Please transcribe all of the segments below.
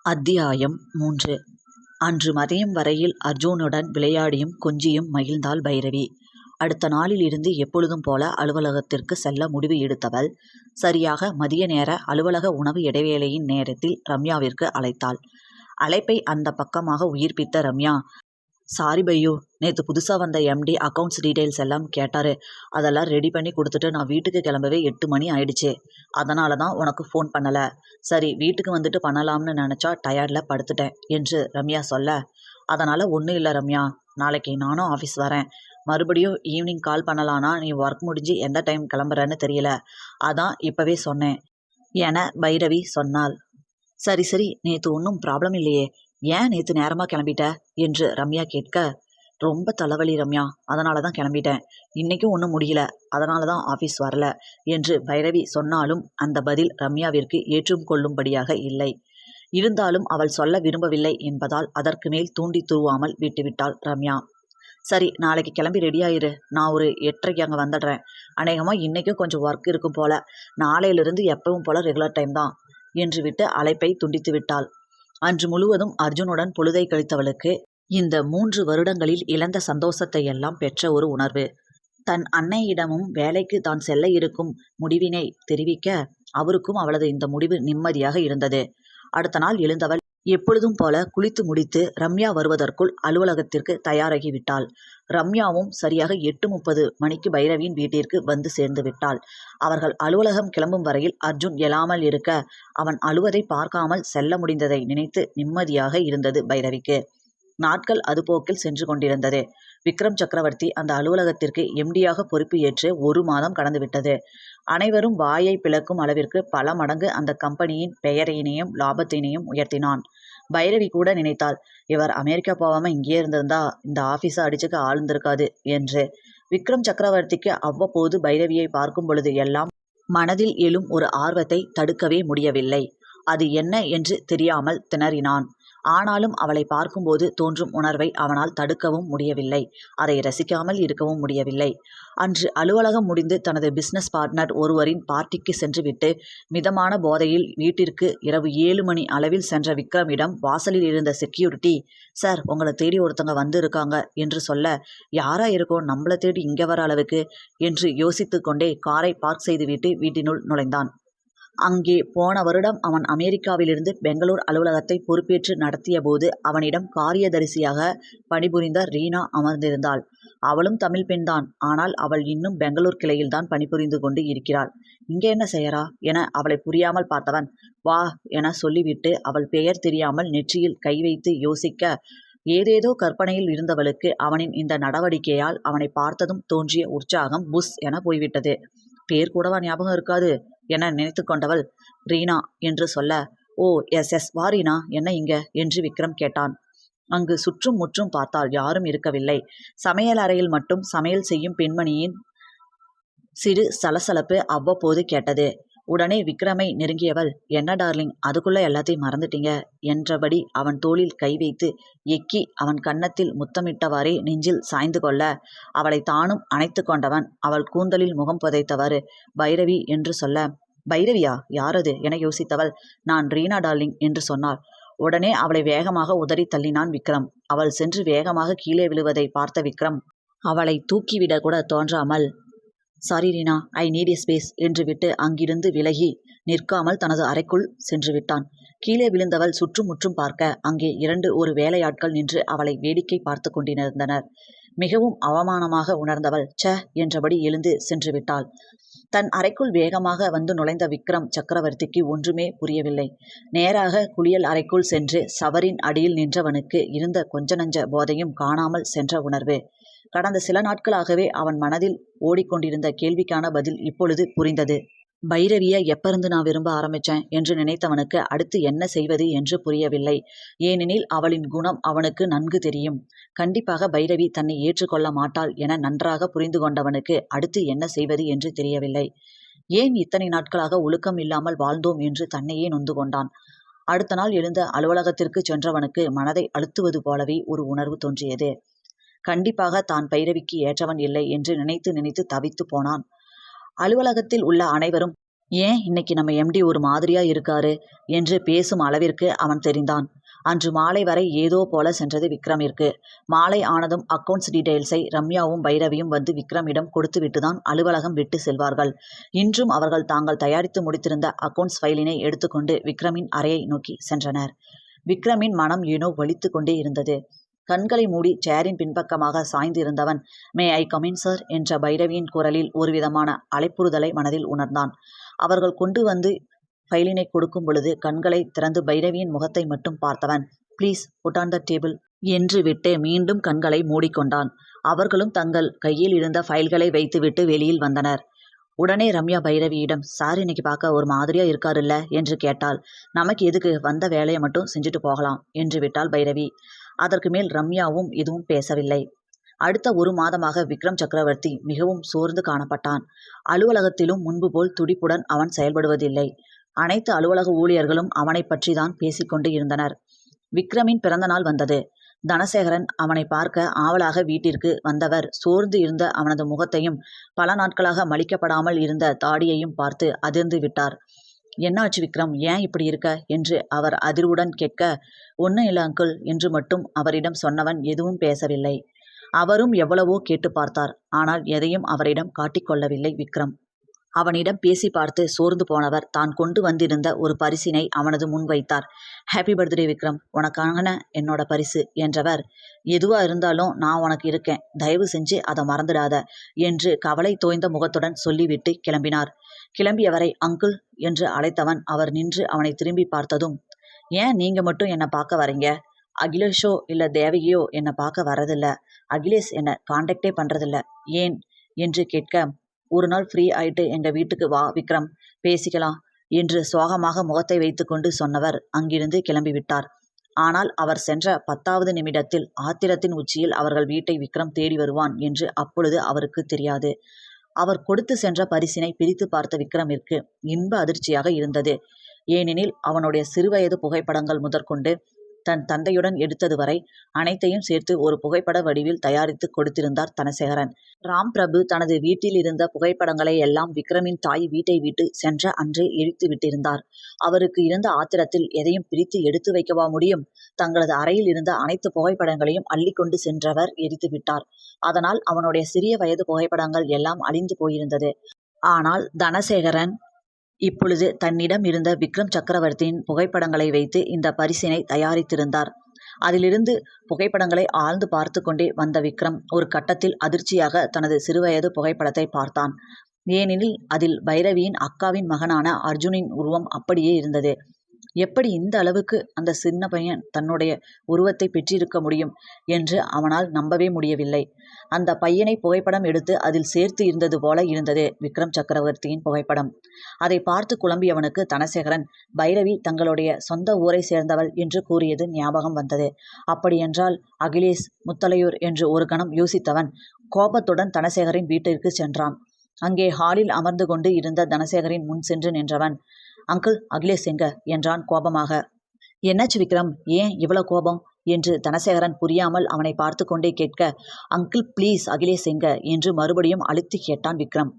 அத்தியாயம் 3. அன்று மதியம் வரையில் அர்ஜுனுடன் விளையாடியும் கொஞ்சியும் மகிழ்ந்தாள் பைரவி. அடுத்த நாளில் இருந்து எப்பொழுதும் போல அலுவலகத்திற்கு செல்ல முடிவு எடுத்தவள் சரியாக மதிய நேர அலுவலக உணவு இடைவேளையின் நேரத்தில் ரம்யாவிற்கு அழைத்தாள். அழைப்பை அந்த பக்கமாக உயிர்ப்பித்த ரம்யா, சாரி பையோ, நேற்று புதுசாக வந்த எம்டி அக்கௌண்ட்ஸ் டீட்டெயில்ஸ் எல்லாம் கேட்டார். அதெல்லாம் ரெடி பண்ணி கொடுத்துட்டு நான் வீட்டுக்கு கிளம்பவே 8 மணி ஆயிடுச்சு. அதனால தான் உனக்கு ஃபோன் பண்ணலை. சரி, வீட்டுக்கு வந்துட்டு பண்ணலாம்னு நினச்சா டயர்டில் படுத்துட்டேன் என்று ரம்யா சொல்ல, அதனால் ஒன்றும் இல்லை ரம்யா, நாளைக்கு நானும் ஆஃபீஸ் வரேன். மறுபடியும் ஈவினிங் கால் பண்ணலான்னா நீ ஒர்க் முடிஞ்சு எந்த டைம் கிளம்புறன்னு தெரியல. அதான் இப்போவே சொன்னேன் என பைரவி சொன்னாள். சரி சரி, நேற்று ஒன்றும் ப்ராப்ளம் இல்லையே, ஏன் நேற்று நேரமாக கிளம்பிட்ட என்று ரம்யா கேட்க, ரொம்ப தலைவலி ரம்யா, அதனால தான் கிளம்பிட்டேன். இன்றைக்கும் ஒன்றும் முடியல, அதனால தான் ஆஃபீஸ் வரல என்று பைரவி சொன்னாலும் அந்த பதில் ரம்யாவிற்கு ஏற்றும் கொள்ளும்படியாக இல்லை. இருந்தாலும் அவள் சொல்ல விரும்பவில்லை என்பதால் அதற்கு மேல் தூண்டி துருவாமல் விட்டுவிட்டாள் ரம்யா. சரி, நாளைக்கு கிளம்பி ரெடியாயிரு, நான் ஒரு 8:30 அங்கே வந்துடுறேன். அநேகமாக இன்றைக்கும் கொஞ்சம் ஒர்க் இருக்கும் போல, நாளையிலிருந்து எப்பவும் போல ரெகுலர் டைம் தான் என்று விட்டு அழைப்பை துண்டித்து விட்டாள். அன்று முழுவதும் அர்ஜுனுடன் பொழுதை கழித்தவளுக்கு இந்த 3 வருடங்களில் இழந்த சந்தோஷத்தை எல்லாம் பெற்ற ஒரு உணர்வு. தன் அன்னையிடமும் வேலைக்கு தான் செல்ல இருக்கும் முடிவினை தெரிவிக்க அவருக்கும் அவளது இந்த முடிவு நிம்மதியாக இருந்தது. அடுத்த நாள் எழுந்தவள் எப்பொழுதும் போல குளித்து முடித்து ரம்யா வருவதற்குள் அலுவலகத்திற்கு தயாராகிவிட்டாள். ரம்யாவும் சரியாக 8:30 மணிக்கு பைரவியின் வீட்டிற்கு வந்து சேர்ந்து விட்டாள். அவர்கள் அலுவலகம் கிளம்பும் வரையில் அர்ஜுன் எழாமல் இருக்க அவன் அழுவதை பார்க்காமல் செல்ல முடிந்ததை நினைத்து நிம்மதியாக இருந்தது பைரவிக்கு. நாட்கள் அதுபோக்கில் சென்று கொண்டிருந்தது. விக்ரம் சக்கரவர்த்தி அந்த அலுவலகத்திற்கு எம்டியாக பொறுப்பு ஏற்று 1 மாதம் கடந்துவிட்டது. அனைவரும் வாயை பிளக்கும் அளவிற்கு பல மடங்கு அந்த கம்பெனியின் பெயரையினையும் லாபத்தினையும் உயர்த்தினான். பைரவி கூட நினைத்தாள், இவர் அமெரிக்கா போகாமல் இங்கே இருந்திருந்தா இந்த ஆஃபீஸை அடிச்சுக்க ஆழ்ந்திருக்காது என்று. விக்ரம் சக்கரவர்த்திக்கு அவ்வப்போது பைரவியை பார்க்கும் பொழுது எல்லாம் மனதில் எழும் ஒரு ஆர்வத்தை தடுக்கவே முடியவில்லை. அது என்ன என்று தெரியாமல் திணறினான். ஆனாலும் அவளை பார்க்கும்போது தோன்றும் உணர்வை அவனால் தடுக்கவும் முடியவில்லை, அதை ரசிக்காமல் இருக்கவும் முடியவில்லை. அன்று அலுவலகம் முடிந்து தனது பிஸ்னஸ் பார்ட்னர் ஒருவரின் பார்ட்டிக்கு சென்றுவிட்டு மிதமான போதையில் வீட்டிற்கு இரவு 7 மணி அளவில் சென்ற விக்ரமிடம் வாசலில் இருந்த செக்யூரிட்டி, சார், உங்களை தேடி ஒருத்தங்க வந்து இருக்காங்க என்று சொல்ல, யாரா இருக்கோம் நம்மளை தேடி இங்கே வர அளவுக்கு என்று யோசித்து கொண்டே காரை பார்க் செய்துவிட்டு வீட்டினுள் நுழைந்தான். அங்கே போன வருடம் அவன் அமெரிக்காவிலிருந்து பெங்களூர் அலுவலகத்தை பொறுப்பேற்று நடத்திய போது அவனிடம் காரியதரிசியாக பணிபுரிந்த ரீனா அமர்ந்திருந்தாள். அவளும் தமிழ் பெண்தான். ஆனால் அவள் இன்னும் பெங்களூர் கிளையில்தான் பணிபுரிந்து கொண்டு இருக்கிறாள். இங்கே என்ன செய்யறா என அவளை புரியாமல் பார்த்தவன், வா என சொல்லிவிட்டு அவள் பெயர் தெரியாமல் நெற்றியில் கை வைத்து யோசிக்க, ஏதேதோ கற்பனையில் இருந்தவளுக்கு அவனின் இந்த நடவடிக்கையால் அவனை பார்த்ததும் தோன்றிய உற்சாகம் புஷ் என போய்விட்டது. பேர் கூடவா ஞாபகம் இருக்காது என நினைத்து கொண்டவள் ரீனா என்று சொல்ல, ஓ எஸ், வா ரீனா, என்ன இங்க என்று விக்ரம் கேட்டான். அங்கு சுற்றும் முற்றும் பார்த்தால் யாரும் இருக்கவில்லை. சமையல் அறையில் மட்டும் சமையல் செய்யும் பெண்மணியின் சிறு சலசலப்பு அவ்வப்போது கேட்டது. உடனே விக்ரமை நெருங்கியவள், என்ன டார்லிங், அதுக்குள்ள எல்லாத்தையும் மறந்துட்டீங்க என்றபடி அவன் தோளில் கை வைத்து எக்கி அவன் கன்னத்தில் முத்தமிட்டவாறே நெஞ்சில் சாய்ந்து கொள்ள அவளை தானும் அணைத்து கொண்டவன் அவள் கூந்தலில் முகம் புதைத்தவாறு பைரவி என்று சொல்ல, பைரவியா, யாரது என யோசித்தவள், நான் ரீனா டார்லிங் என்று சொன்னாள். உடனே அவளை வேகமாக உதறி தள்ளினான் விக்ரம். அவள் சென்று வேகமாக கீழே விழுவதை பார்த்த விக்ரம் அவளை தூக்கிவிட கூட தோன்றாமல், sorry Reena, I need a space என்று விட்டு அங்கிருந்து விலகி நிற்காமல் தனது அறைக்குள் சென்று விட்டான். கீழே விழுந்தவள் சுற்றும் முற்றும் பார்க்க அங்கே 2 வேலையாட்கள் நின்று அவளை வேடிக்கை பார்த்து கொண்டிருந்தனர். மிகவும் அவமானமாக உணர்ந்தவள் ச என்றபடி எழுந்து சென்று விட்டாள். தன் அறைக்குள் வேகமாக வந்து நுழைந்த விக்ரம் சக்கரவர்த்திக்கு ஒன்றுமே புரியவில்லை. நேராக குளியல் அறைக்குள் சென்று சவரின் அடியில் நின்றவனுக்கு இருந்த கொஞ்ச நஞ்ச போதையும் காணாமல் சென்ற உணர்வு. கடந்த சில நாட்களாகவே அவன் மனதில் ஓடிக்கொண்டிருந்த கேள்விக்கான பதில் இப்பொழுது புரிந்தது. பைரவியை எப்பருந்து நான் விரும்ப ஆரம்பித்தேன் என்று நினைத்தவனுக்கு அடுத்து என்ன செய்வது என்று புரியவில்லை. ஏனெனில் அவளின் குணம் அவனுக்கு நன்கு தெரியும். கண்டிப்பாக பைரவி தன்னை ஏற்றுக்கொள்ள மாட்டாள் என நன்றாக புரிந்து கொண்டவனுக்கு அடுத்து என்ன செய்வது என்று தெரியவில்லை. ஏன் இத்தனை நாட்களாக ஒழுக்கம் இல்லாமல் வாழ்ந்தோம் என்று தன்னையே நொந்து கொண்டான். அடுத்த நாள் எழுந்த அலுவலகத்திற்கு சென்றவனுக்கு மனதை அழுத்துவது போலவே ஒரு உணர்வு தோன்றியது. கண்டிப்பாக தான் பைரவிக்கு ஏற்றவன் இல்லை என்று நினைத்து நினைத்து தவித்து போனான். அலுவலகத்தில் உள்ள அனைவரும் ஏன் இன்னைக்கு நம்ம எம்டி ஒரு மாதிரியா இருக்காரு என்று பேசும் அளவிற்கு அவன் தெரிந்தான். அன்று மாலை வரை ஏதோ போல சென்றது விக்ரமிற்கு. மாலை ஆனதும் அக்கவுண்ட்ஸ் டீட்டெயில்ஸை ரம்யாவும் பைரவியும் வந்து விக்ரமிடம் கொடுத்துவிட்டுதான் அலுவலகம் விட்டு செல்வார்கள். இன்றும் அவர்கள் தாங்கள் தயாரித்து முடித்திருந்த அக்கவுண்ட்ஸ் ஃபைலினை எடுத்துக்கொண்டு விக்ரமின் அறையை நோக்கி சென்றனர். விக்ரமின் மனம் ஏனோ வலித்து கொண்டே இருந்தது. கண்களை மூடி சேரின் பின்பக்கமாக சாய்ந்து இருந்தவன் மே ஐ கமின் சார் என்ற பைரவியின் குரலில் ஒருவிதமான அழைப்புறுதலை மனதில் உணர்ந்தான். அவர்கள் கொண்டு வந்து ஃபைலினை கொடுக்கும் பொழுது கண்களை திறந்து பைரவியின் முகத்தை மட்டும் பார்த்தவன் please put on the table என்று விட்டு மீண்டும் கண்களை மூடிக்கொண்டான். அவர்களும் தங்கள் கையில் இருந்த ஃபைல்களை வைத்துவிட்டு வெளியில் வந்தனர். உடனே ரம்யா பைரவியிடம் சார் இன்னைக்கு பார்க்க ஒரு மாதிரியா இருக்காருல்ல என்று கேட்டாள். நமக்கு எதுக்கு, வந்த வேலையை மட்டும் செஞ்சுட்டு போகலாம் என்று விட்டாள் பைரவி. அதற்கு மேல் ரம்யாவும் எதுவும் பேசவில்லை. அடுத்த 1 மாதமாக விக்ரம் சக்கரவர்த்தி மிகவும் சோர்ந்து காணப்பட்டான். அலுவலகத்திலும் முன்பு போல் துடிப்புடன் அவன் செயல்படுவதில்லை. அனைத்து அலுவலக ஊழியர்களும் அவனை பற்றி தான் பேசிக்கொண்டு இருந்தனர். விக்ரமின் பிறந்த நாள் வந்தது. தனசேகரன் அவனை பார்க்க ஆவலாக வீட்டிற்கு வந்தவர் சோர்ந்து இருந்த அவனது முகத்தையும் பல நாட்களாக மலிக்கப்படாமல் இருந்த தாடியையும் பார்த்து அதிர்ந்து விட்டார். என்னாச்சு விக்ரம், ஏன் இப்படி இருக்க என்று அவர் அதிர்வுடன் கேட்க, ஒன்றும் இல்லை அங்கிள் என்று மட்டும் அவரிடம் சொன்னவன் எதுவும் பேசவில்லை. அவரும் எவ்வளவோ கேட்டு பார்த்தார். ஆனால் எதையும் அவரிடம் காட்டிக்கொள்ளவில்லை விக்ரம். அவனிடம் பேசி பார்த்து சோர்ந்து போனவர் தான் கொண்டு வந்திருந்த ஒரு பரிசினை அவனது முன் வைத்தார். ஹாப்பி பர்த்டே விக்ரம், உனக்கான என்னோட பரிசு என்றவர், எதுவா இருந்தாலும் நான் உனக்கு இருக்கேன், தயவு செஞ்சு அதை மறந்துடாத என்று கவலை தோய்ந்த முகத்துடன் சொல்லிவிட்டு கிளம்பினார். கிளம்பியவரை அங்கிள் என்று அழைத்தவன் அவர் நின்று அவனை திரும்பி பார்த்ததும், ஏன் நீங்க மட்டும் என்னை பார்க்க வரீங்க? அகிலேஷோ இல்லை தேவகியோ என்னை பார்க்க வரதில்ல. அகிலேஷ் என்னை காண்டாக்டே பண்ணுறதில்ல, ஏன் என்று கேட்க, ஒரு நாள் ஃப்ரீ ஆயிட்டு எங்கள் வீட்டுக்கு வா விக்ரம், பேசிக்கலாம் என்று சோகமாக முகத்தை வைத்துக்கொண்டு சொன்னவர் அங்கிருந்து கிளம்பிவிட்டார். ஆனால் அவர் சென்ற 10வது நிமிடத்தில் ஆத்திரத்தின் உச்சியில் அவர்கள் வீட்டை விக்ரம் தேடி வருவான் என்று அப்பொழுது அவருக்கு தெரியாது. அவர் கொடுத்து சென்ற பரிசினை பிரித்து பார்த்த விக்ரமிற்கு இன்ப அதிர்ச்சியாக இருந்தது. ஏனெனில் அவனுடைய சிறுவயது புகைப்படங்கள் முதற்கொண்டு தன் தந்தையுடன் எடுத்தது வரை அனைத்தையும் சேர்த்து ஒரு புகைப்பட வடிவில் தயாரித்து கொடுத்திருந்தார் தனசேகரன். ராம் பிரபு தனது வீட்டில் இருந்த புகைப்படங்களை எல்லாம் விக்ரமின் தாய் வீட்டை விட்டு சென்ற அன்றே எரித்து விட்டிருந்தார். அவருக்கு இருந்த ஆத்திரத்தில் எதையும் பிரித்து எடுத்து வைக்கவா முடியும்? தங்களது அறையில் இருந்த அனைத்து புகைப்படங்களையும் அள்ளிக்கொண்டு சென்றவர் எரித்து விட்டார். அதனால் அவனுடைய சிறிய வயது புகைப்படங்கள் எல்லாம் அழிந்து போயிருந்தது. ஆனால் தனசேகரன் இப்பொழுது தன்னிடம் இருந்த விக்ரம் சக்கரவர்த்தியின் புகைப்படங்களை வைத்து இந்த பரிசினை தயாரித்திருந்தார். அதிலிருந்து புகைப்படங்களை ஆழ்ந்து பார்த்து கொண்டே வந்த விக்ரம் ஒரு கட்டத்தில் அதிர்ச்சியாக தனது சிறுவயது புகைப்படத்தை பார்த்தான். ஏனெனில் அதில் பைரவியின் அக்காவின் மகனான அர்ஜுனின் உருவம் அப்படியே இருந்தது. எப்படி இந்த அளவுக்கு அந்த சின்ன பையன் தன்னுடைய உருவத்தை பெற்றிருக்க முடியும் என்று அவனால் நம்பவே முடியவில்லை. அந்த பையனை புகைப்படம் எடுத்து அதில் சேர்த்து இருந்தது போல இருந்தது விக்ரம் சக்கரவர்த்தியின் புகைப்படம். அதை பார்த்து குழம்பியவனுக்கு தனசேகரன் பைரவி தங்களுடைய சொந்த ஊரை சேர்ந்தவள் என்று கூறியது ஞாபகம் வந்தது. அப்படியென்றால் அகிலேஷ் முத்தலையூர் என்று ஒரு கணம் யோசித்தவன் கோபத்துடன் தனசேகரின் வீட்டிற்கு சென்றான். அங்கே ஹாலில் அமர்ந்து கொண்டு இருந்த தனசேகரின் முன் சென்று நின்றவன், அங்கிள் அகிலேஷ் எங்க என்றான் கோபமாக. என்னாச்சு விக்ரம், ஏன் இவ்வளோ கோபம் என்று தனசேகரன் புரியாமல் அவனை பார்த்து கொண்டே கேட்க, அங்கிள் ப்ளீஸ் அகிலேஷ் எங்க என்று மறுபடியும் அழுத்தி கேட்டான் விக்ரம்.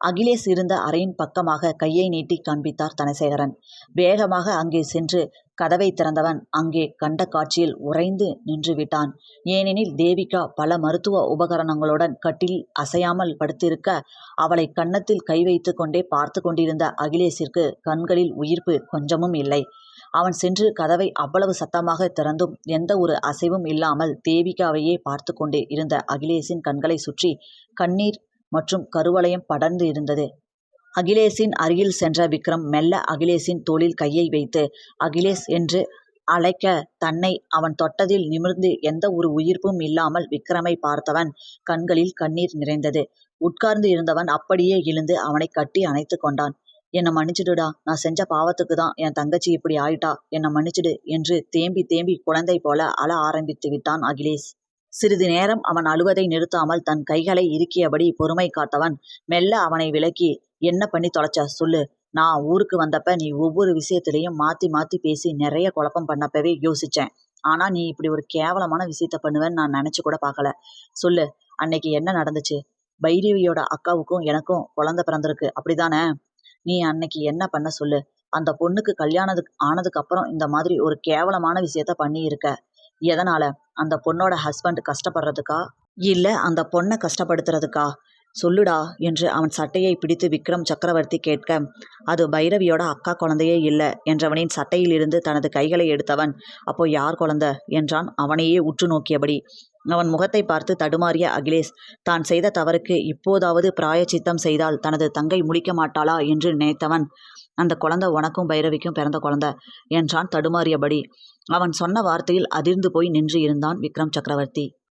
அகிலேஷ் இருந்த அறையின் பக்கமாக கையை நீட்டி காண்பித்தார் தனசேகரன். வேகமாக அங்கே சென்று கதவை திறந்தவன் அங்கே கண்ட காட்சியில் உறைந்து நின்று விட்டான். ஏனெனில் தேவிகா பல மருத்துவ உபகரணங்களுடன் கட்டில் அசையாமல் படுத்திருக்க அவளை கன்னத்தில் கை வைத்து கொண்டே பார்த்து கொண்டிருந்த அகிலேஷிற்கு கண்களில் உயிர்ப்பு கொஞ்சமும் இல்லை. அவன் சென்று கதவை அவ்வளவு சத்தமாக திறந்தும் எந்த ஒரு அசைவும் இல்லாமல் தேவிகாவையே பார்த்து கொண்டே இருந்த அகிலேஷின் கண்களை சுற்றி கண்ணீர் மற்றும் கருவளையம் படர்ந்து இருந்தது. அகிலேஷின் அருகில் சென்ற விக்ரம் மெல்ல அகிலேஷின் தோளில் கையை வைத்து அகிலேஷ் என்று அழைக்க தன்னை அவன் தொட்டதில் நிமிர்ந்து எந்த ஒரு உயிர்ப்பும் இல்லாமல் விக்ரமை பார்த்தவன் கண்களில் கண்ணீர் நிறைந்தது. உட்கார்ந்து இருந்தவன் அப்படியே எழுந்து அவனை கட்டி அணைத்து கொண்டான். என்னை மன்னிச்சிடுடா, நான் செஞ்ச பாவத்துக்கு தான் என் தங்கச்சி இப்படி ஆயிட்டா, என்னை மன்னிச்சிடு என்று தேம்பி தேம்பி குழந்தை போல அழ ஆரம்பித்து விட்டான் அகிலேஷ். சிறிது நேரம் அவன் அழுவதை நிறுத்தாமல் தன் கைகளை இறுக்கியபடி பொறுமை காத்தவன் மெல்ல அவனை விலக்கி, என்ன பண்ணி தொலைச்ச சொல்லு, நான் ஊருக்கு வந்தப்ப நீ ஒவ்வொரு விஷயத்திலையும் மாற்றி மாற்றி பேசி நிறைய குழப்பம் பண்ணப்பவே யோசித்தேன். ஆனால் நீ இப்படி ஒரு கேவலமான விஷயத்த பண்ணுவேன்னு நான் நினச்சி கூட பார்க்கல. சொல்லு, அன்னைக்கு என்ன நடந்துச்சு? பைரவியோட அக்காவுக்கும் எனக்கும் குழந்தை பிறந்திருக்கு, அப்படிதானே? நீ அன்னைக்கு என்ன பண்ண சொல்லு? அந்த பொண்ணுக்கு கல்யாணத்துக்கு ஆனதுக்கு அப்புறம் இந்த மாதிரி ஒரு கேவலமான விஷயத்த பண்ணி இருக்க. எதனால? அந்த பொண்ணோட ஹஸ்பண்ட் கஷ்டப்படுறதுக்கா? இல்ல அந்த பொண்ணை கஷ்டப்படுத்துறதுக்கா? சொல்லுடா என்று அவன் சட்டையை பிடித்து விக்ரம் சக்கரவர்த்தி கேட்க, அது பைரவியோட அக்கா குழந்தையே இல்ல என்றவனின் சட்டையிலிருந்து தனது கைகளை எடுத்தவன், அப்போ யார் குழந்தை என்றான் அவனையே உற்று நோக்கியபடி. அவன் முகத்தை பார்த்து தடுமாறிய அகிலேஷ், தான் செய்த தவறுக்கு இப்போதாவது பிராயச்சித்தம் செய்தால் தனது தங்கை முழிக்க மாட்டாளா என்று நினைத்தவன், அந்த குழந்தை உனக்கும் பைரவிக்கும் பிறந்த குழந்தை என்றான் தடுமாறியபடி. அவன் சொன்ன வார்த்தையில் அதிர்ந்து போய் நின்று இருந்தான் விக்ரம் சக்கரவர்த்தி.